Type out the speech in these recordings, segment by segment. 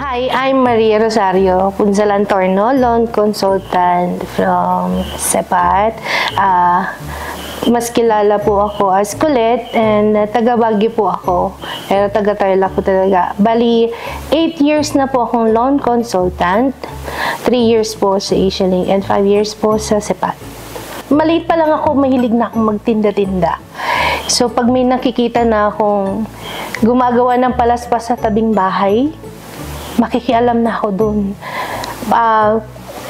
Hi, I'm Maria Rosario Punzalan Torno, loan consultant from Cepat. Mas kilala po ako as Colette and taga Baguio po ako. Pero taga Tarlac po talaga. Bali, 8 years na po akong loan consultant. 3 years po sa Asialink and 5 years po sa Cepat. Maliit pa lang ako, mahilig na akong magtinda-tinda. So, pag may nakikita na akong gumagawa ng palaspas sa tabing bahay, makikialam na ako dun.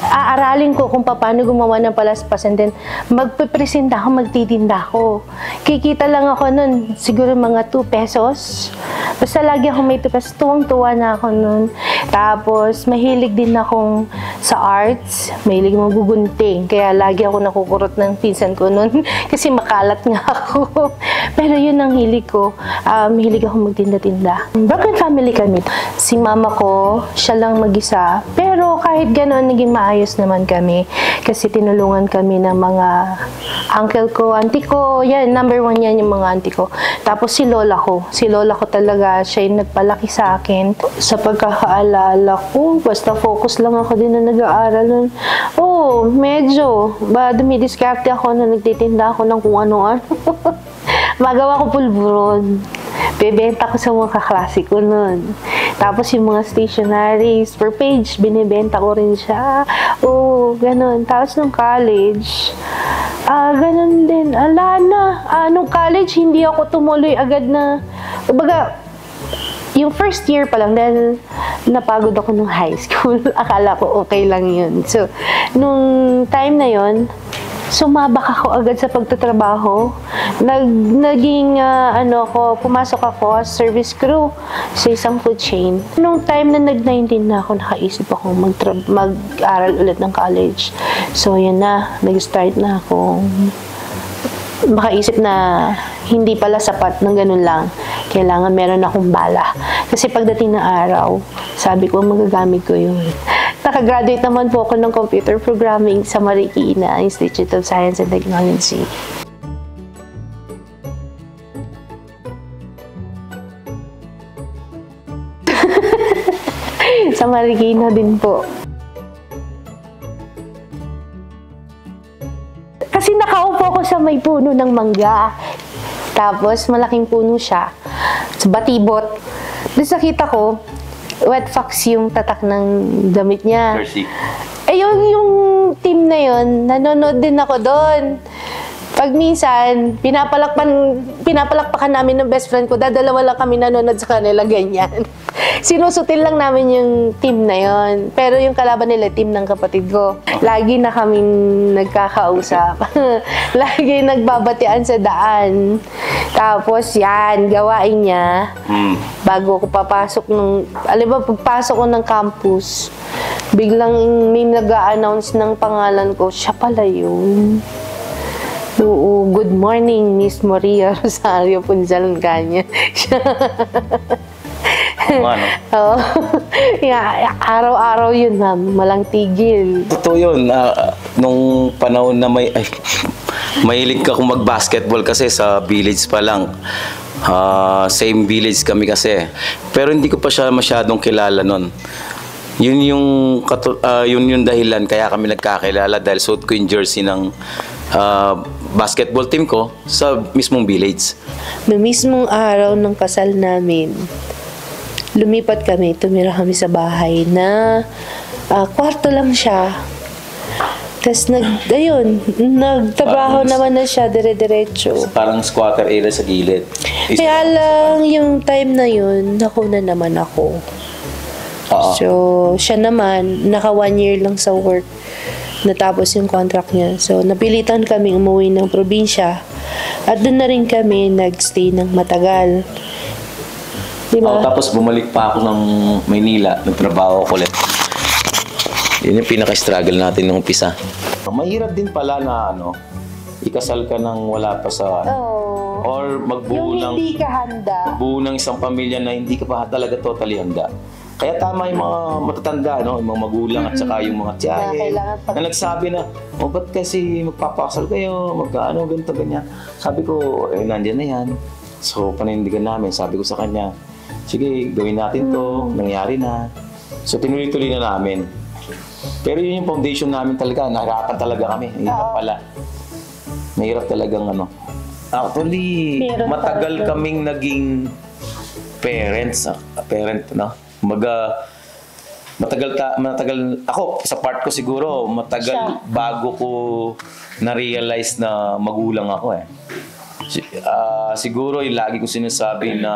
Aaralin ko kung paano gumawa ng palaspas and then magpipresenta ako, magtitinda ako. Kikita lang ako nun, siguro mga 2 pesos. Basta lagi ako may 2 pesos, tuwang-tuwa na ako nun. Tapos, mahilig din akong sa arts, mahilig magugunting. Kaya lagi ako nakukurot ng pinsan ko nun kasi makalat nga ako. Pero yun ang hilig ko. Mahilig ako magtinda-tinda. Broken family kami. Si mama ko, siya lang mag-isa. Pero kahit gano'n, naging maayos naman kami. Kasi tinulungan kami ng mga uncle ko, auntie ko. Yan, number 1 yan yung mga auntie ko. Tapos si lola ko. Si lola ko talaga, siya yung nagpalaki sa akin. Sa pagkakaalala ko, basta focus lang ako din na nag-aaral nun. Oh, medyo. Dumidiskarte ako na nagtitinda ako ng kung ano-ano. Magawa ko pulburon. Bebenta ko sa mga kaklase ko nun. Tapos yung mga stationaries per page, binibenta ko rin siya. Oo, ganun. Tapos nung college, ganun din. Ala na. Nung college, hindi ako tumuloy agad na, kumbaga, yung first year pa lang, dahil napagod ako nung high school, akala ko okay lang yun. So, nung time na yun, sumabak ako agad sa pagtatrabaho. Pumasok ako as service crew sa isang food chain. Nung time na nag-19 na ako, nakaisip ako mag-aral ulit ng college. So, yun na. Nag-start na akong makaisip na hindi pala sapat ng ganun lang. Kailangan meron akong bala. Kasi pagdating ng araw, sabi ko, magagamit ko yun. Nakagraduate naman po ako ng computer programming sa Marikina Institute of Science and Technology. Sa Marikina din po. Kasi nakaupo ko sa may puno ng mangga. Tapos malaking puno siya. Sa batibot. Doon nakita ko, wet fox yung tatak ng damit niya. Yung team na yun, nanonood din ako doon. Pag minsan, pinapalakpakan namin ng best friend ko, dadalawa lang kami nanonood sa kanila, ganyan. Sinusutin lang namin yung team na yon. Pero yung kalaban nila, team ng kapatid ko. Lagi na kaming nagkakausap. Lagi nagbabatian sa daan. Tapos yan, gawain niya. Bago ako papasok pagpasok ko ng campus, biglang may nag-a-announce ng pangalan ko, siya pala yun. Oo, good morning, Miss Maria Rosario Punzalan kanya. Oo. Araw-araw yun, ma'am. Malang tigil. Totoo yun. Nung panahon na mahilig ka kung mag-basketball kasi sa village pa lang. Same village kami kasi. Pero hindi ko pa siya masyadong kilala nun. Yun yung dahilan kaya kami nagkakilala dahil suot ko yung jersey ng basketball team ko sa mismong village. Noong mismong araw ng kasal namin, lumipat kami, tumira kami sa bahay na kwarto lang siya. Tapos nagtrabaho naman na siya, dire-diretso. Parang squatter area sa gilid. Kaya lang, yung time na yun, nakuna naman ako. So, siya naman, naka 1 year lang sa work. Natapos yung contract niya. So, napilitan kami umuwi ng probinsya. At doon na rin kami nagstay ng matagal. Diba? Tapos bumalik pa ako ng Maynila, nagtrabaho ko ulit. Yun yung pinaka-struggle natin nung umpisa. Mahirap din pala na ikasal ka nang wala pa sa or magbuo yung hindi ka handa. Magbuo ng isang pamilya na hindi ka pa talaga totally handa. Kaya tama yung mga matatanda, yung mga magulang at saka yung mga tiyahe na nagsabi na, ba't kasi magpapakasal kayo, ganito, ganyan. Sabi ko, nandiyan na yan. So, panindigan namin. Sabi ko sa kanya, sige, gawin natin to, nangyari na. So tinuloy-tuloy na namin. Pero yun yung foundation namin talaga. Nahirapan talaga kami. Hirap pala. Mahirap talagang ano. Actually, Meron matagal talaga. kaming naging parents. Parent, no? Matagal, ako, sa part ko siguro, matagal Siya. bago ko na-realize na magulang ako eh. Siguro yung lagi ko sinasabi na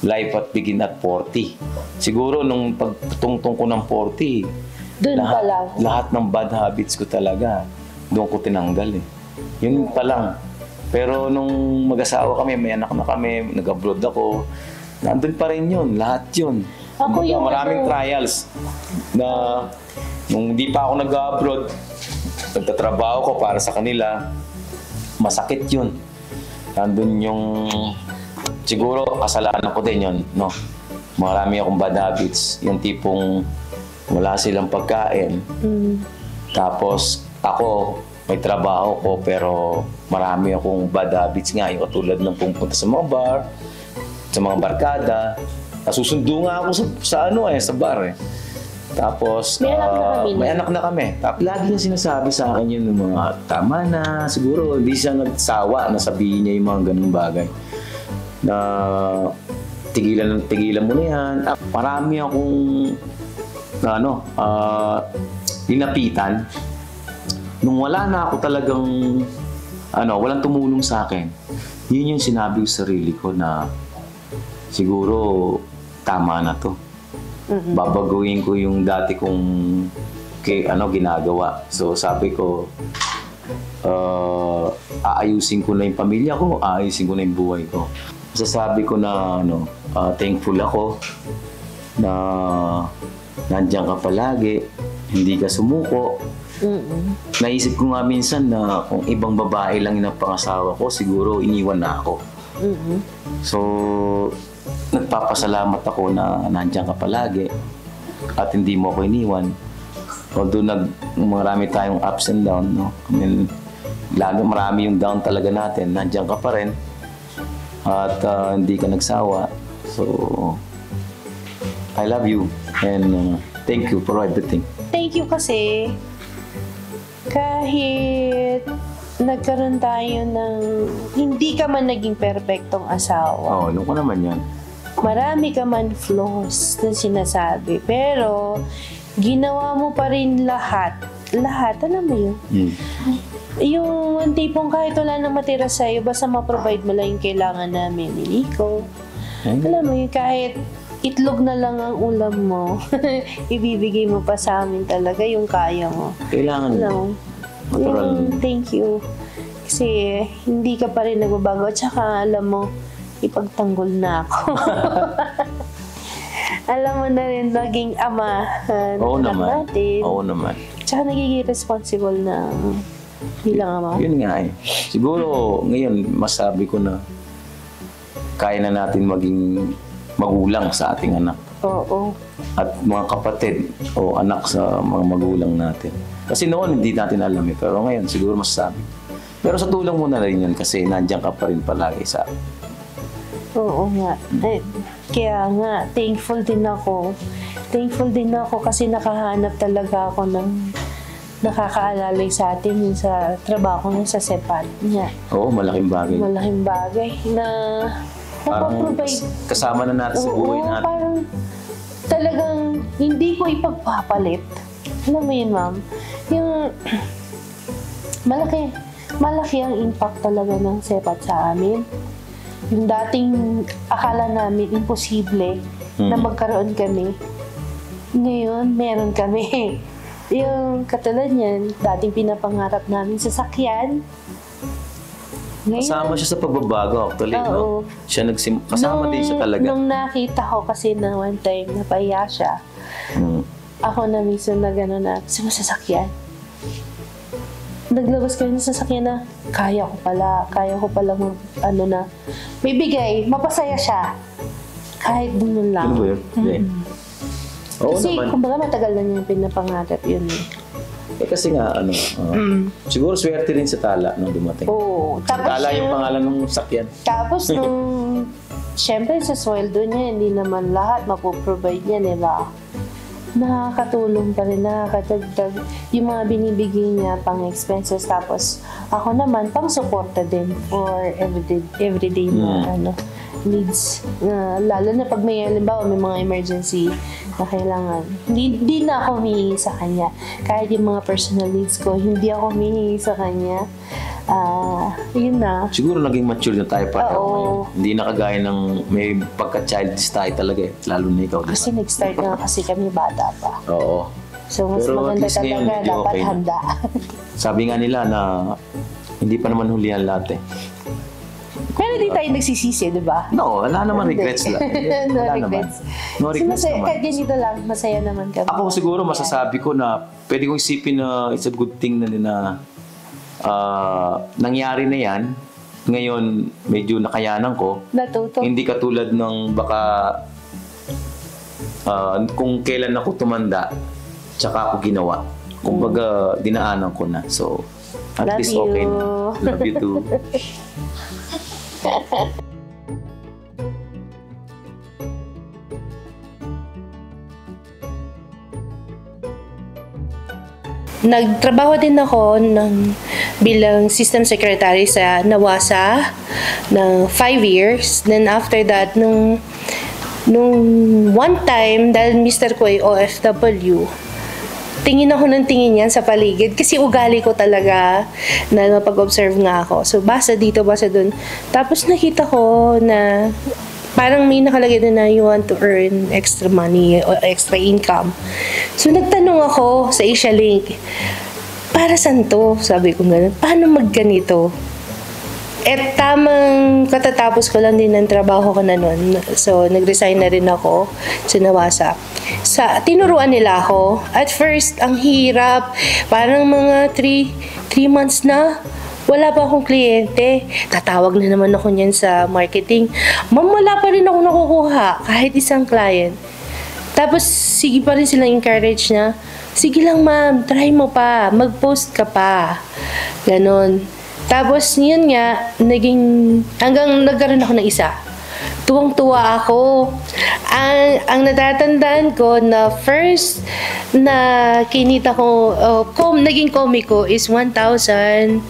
life at begin at 40. Siguro nung pagtungtong ko ng 40, Doon pa lang. lahat ng bad habits ko talaga, doon ko tinanggal eh. Yun pa lang. Pero nung mag-asawa kami, may anak na kami, nag-abroad ako, nandun pa rin yun, lahat yun. Ako yung Maraming ano- trials na nung di pa ako nag-abroad, nagtatrabaho ko para sa kanila, masakit yun. Nandun yung, siguro kasalanan ko din yun, no? Marami akong bad habits, yung tipong wala silang pagkain. Tapos ako, may trabaho ko pero marami akong bad habits nga, yung katulad ng pumunta sa mga bar, sa mga barkada. Nasusundo nga ako sa bar eh. Tapos, May anak na kami may na. anak na kami. Tapos lagi niya sinasabi sa akin yun ng mga tama na, siguro hindi siya nagsawa na sabihin niya yung mga ganung bagay. Na tigilan mo na yan. Marami akong pinapitan. Nung wala na ako talagang walang tumulong sa akin. Yun yung sinabi ko sa sarili ko na siguro tama na to. Babaguhin ko yung dati kong ginagawa. So sabi ko, aayusin ko na yung pamilya ko, aayusin ko na yung buhay ko. Sasabi ko na thankful ako na nandiyan ka palagi, hindi ka sumuko. Naisip ko nga minsan na kung ibang babae lang yung pangasawa ko, siguro iniwan na ako. So, nagpapasalamat ako na nandiyan ka palagi at hindi mo ako iniwan. Although marami tayong ups and down, no? I mean, lalo marami yung down talaga natin, nandiyan ka pa rin at hindi ka nagsawa. So, I love you and thank you for everything. Thank you kasi kahit nagkaroon tayo ng hindi ka man naging perpektong asawa. Alam ko naman yan. Marami ka man flaws na sinasabi, pero ginawa mo pa rin lahat. Lahat, alam mo yun? Yung tipong kahit wala nang matira sa'yo, basta ma-provide mo lang yung kailangan namin ni Nico. Alam mo yun, kahit itlog na lang ang ulam mo, ibibigay mo pa sa amin talaga yung kaya mo. Kailangan Alam mo? natural. Thank you. Kasi hindi ka pa rin nagbabago. At saka alam mo, ipagtanggol na ako. Alam mo na rin, naging ama ng Oo anak naman. natin. Oo naman. Tsaka nagiging responsible na bilang ama. Yun nga eh. Siguro ngayon masabi ko na kaya na natin maging magulang sa ating anak. Oo. At mga kapatid o anak sa mga magulang natin. Kasi noon hindi natin alam eh. Pero ngayon siguro masasabi. Pero sa tulong mo na rin yun kasi nandiyan ka pa rin palagi sa akin. Oo nga. Kaya nga, thankful din ako. Thankful din ako kasi nakahanap talaga ako ng nakakaalalay sa atin yung sa trabaho niya sa Sepat niya. Oo, malaking bagay. Malaking bagay na Parang napaprovide. kasama na natin sa buhay Oo, natin. parang talagang hindi ko ipagpapalit. Alam mo yun, ma'am? Yung malaki ang impact talaga ng Sepat sa amin. Yung dating akala namin imposible na magkaroon kami. Ngayon, meron kami. Yung katulad niyan, dating pinapangarap namin sasakyan. Ngayon, Kasama siya sa pagbabago actually. Oo. No? Siya kasama din siya talaga. Nung nakita ko kasi na one time napahiya siya, ako na mismo na gano'n na, sa masasakyan. Naglabas kami ng sasakyan na, kaya ko pala may bigay, mapasaya siya. Kahit dun lang. Ano ba yun? Hindi. Oo Kasi, naman. kumbaga matagal na niya pinapangarap yun eh. Kasi nga, siguro swerte din sa Tala nung dumating. Oo. Tala yung pangalan ng sakyan. Tapos nung, syempre sa sweldo niya, hindi naman lahat mapoprovide niya, di ba? nakakatulong pa rin, nakakadagdag yung mga binibigay niya pang expenses, tapos ako naman pang suporta din for everyday na needs, lalo na pag may halimbawa may mga emergency na kailangan, hindi na ako humihingi sa kanya. Kahit yung mga personal needs ko, hindi ako humihingi sa kanya. Yun na. Siguro naging mature na tayo pareho Oo. ngayon. Hindi na kagaya ng may pagka-childish tayo talaga eh. Lalo na ikaw. Kasi nag-start na kasi kami bata pa. Oo. So mas Pero at maganda least ngayon, talaga, medyo dapat okay na. handa. Sabi nga nila na hindi pa naman hulihan lahat eh. Pero di tayo nagsisisi, di ba? No, wala naman regrets lang. No Wala regrets. Naman. No regrets Masaya, naman. kahit ganito lang, masaya naman kami. Ako siguro masasabi ko na pwede kong isipin na it's a good thing na nangyari na yan. Ngayon, medyo nakayanan ko. Natuto. Hindi katulad ng baka kung kailan ako tumanda, tsaka ako ginawa. Kumbaga, dinaanan ko na. So, at Love least okay na. you. Love you too. Nagtrabaho din ako bilang system secretary sa NAWASA ng 5 years. Then after that, nung one time, dahil Mr. ko ay OFW, tingin ako ng tingin yan sa paligid kasi ugali ko talaga na mapag-observe nga ako. So, basa dito, basa dun. Tapos nakita ko na parang may nakalagay na you want to earn extra money or extra income. So, nagtanong ako sa Asia Link, para saan to? Sabi ko gano'n, paano magganito? At tamang katatapos ko lang din ng trabaho ko na nun. So, nag-resign na rin ako sa NAWASA. Tinuruan nila ako. At first, ang hirap. Parang mga 3 months na. Wala pa akong kliyente. Tatawag na naman ako niyan sa marketing. Ma'am, wala pa rin ako nakukuha. Kahit isang client. Tapos, sige pa rin silang encourage na, sige lang ma'am, try mo pa. Mag-post ka pa. Ganon. Tapos, yun nga, hanggang nagkaroon ako ng isa. Tuwang-tuwa ako. Ang natatandaan ko na first na kinita ko, naging komiko is 1,800.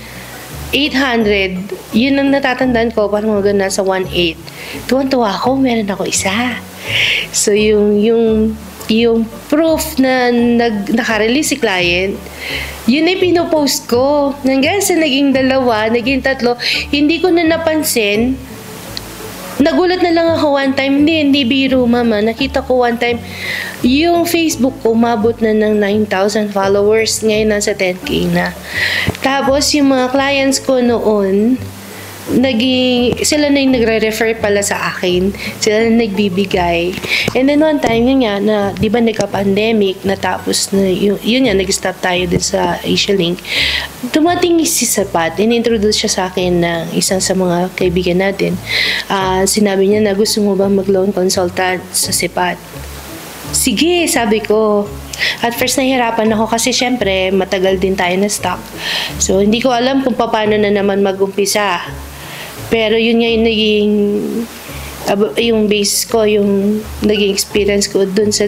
Yun ang natatandaan ko, parang mga nasa 1,800. Tuwang-tuwa ako, meron ako isa. So, yung proof na naka-release si client, yun ay pinopost ko. Hanggang sa naging 2, naging 3, hindi ko na napansin. Nagulat na lang ako one time, hindi biro mama. Nakita ko one time, yung Facebook ko umabot na ng 9,000 followers. Ngayon nasa 10K na. Tapos yung mga clients ko noon, sila na yung nagre-refer pala sa akin. Sila na nagbibigay. And then one time, yun nga, na, di ba nagka-pandemic, natapos na, yun nga, nag-stop tayo din sa Asia Link. Dumating si Sapat, in-introduce siya sa akin ng isang sa mga kaibigan natin. Sinabi niya na gusto mo ba mag-loan consultant sa Sapat? Sige, sabi ko. At first nahihirapan ako kasi syempre matagal din tayo na stock. So hindi ko alam kung paano na naman mag-umpisa. Pero yun nga yung naging yung base ko, yung naging experience ko dun sa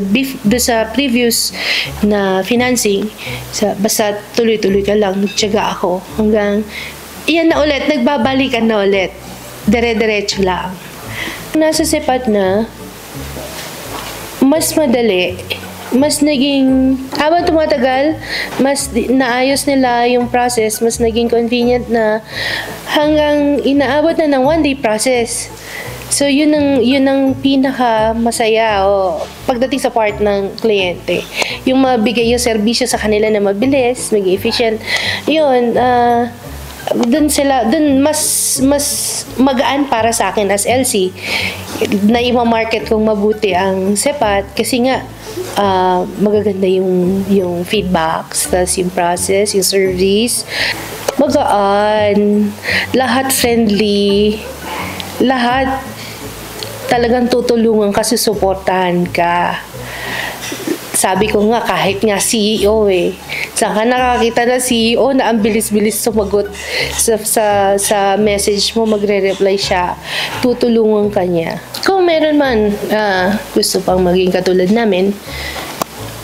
previous na financing. Basta tuloy-tuloy ka lang, nagtiyaga ako. Hanggang, iyan na ulit, nagbabalikan na ulit. Dire-diretso lang. Nasa Sapat na, mas madali. Mas naging, habang tumatagal, mas naayos nila yung process, mas naging convenient na hanggang inaabot na ng 1-day process. So, yun ang pinaka masaya pagdating sa part ng kliyente. Yung mabigay yung serbisyo sa kanila na mabilis, maging efficient. Yun, dun mas magaan para sa akin as LC na i-market kong mabuti ang Sapat kasi nga magaganda yung feedbacks, tas yung process, yung service, magaan, lahat friendly, lahat talagang tutulungan ka, susuportahan ka. Sabi ko nga, kahit nga CEO saan ka nakakita na CEO na ang bilis-bilis sumagot sa message mo, magre-reply siya, tutulungan ka niya. Kung meron man gusto pang maging katulad namin,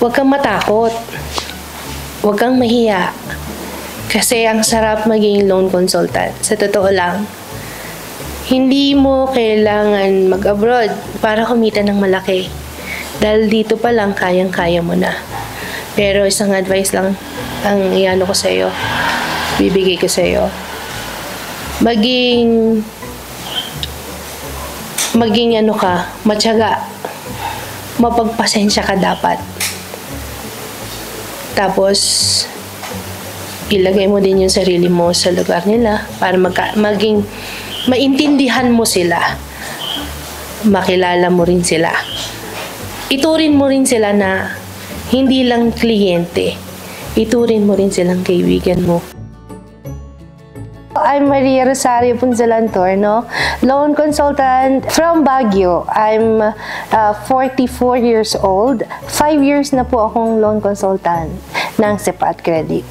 Huwag kang matakot. Huwag kang mahiya. Kasi ang sarap maging loan consultant. Sa totoo lang, hindi mo kailangan mag-abroad para kumita ng malaki. Dahil dito pa lang, kayang-kaya mo na. Pero isang advice lang ang iano ko sa'yo, bibigay ko sa'yo. Maging ano ka, matyaga. Mapagpasensya ka dapat. Tapos, ilagay mo din yung sarili mo sa lugar nila para maging maintindihan mo sila. Makilala mo rin sila. Iturin mo rin sila na hindi lang kliyente. Iturin mo rin silang kaibigan mo. I'm Maria Rosario Punzalantor, no? Loan consultant from Baguio. I'm 44 years old. 5 years na po akong loan consultant ng Cepat Credit.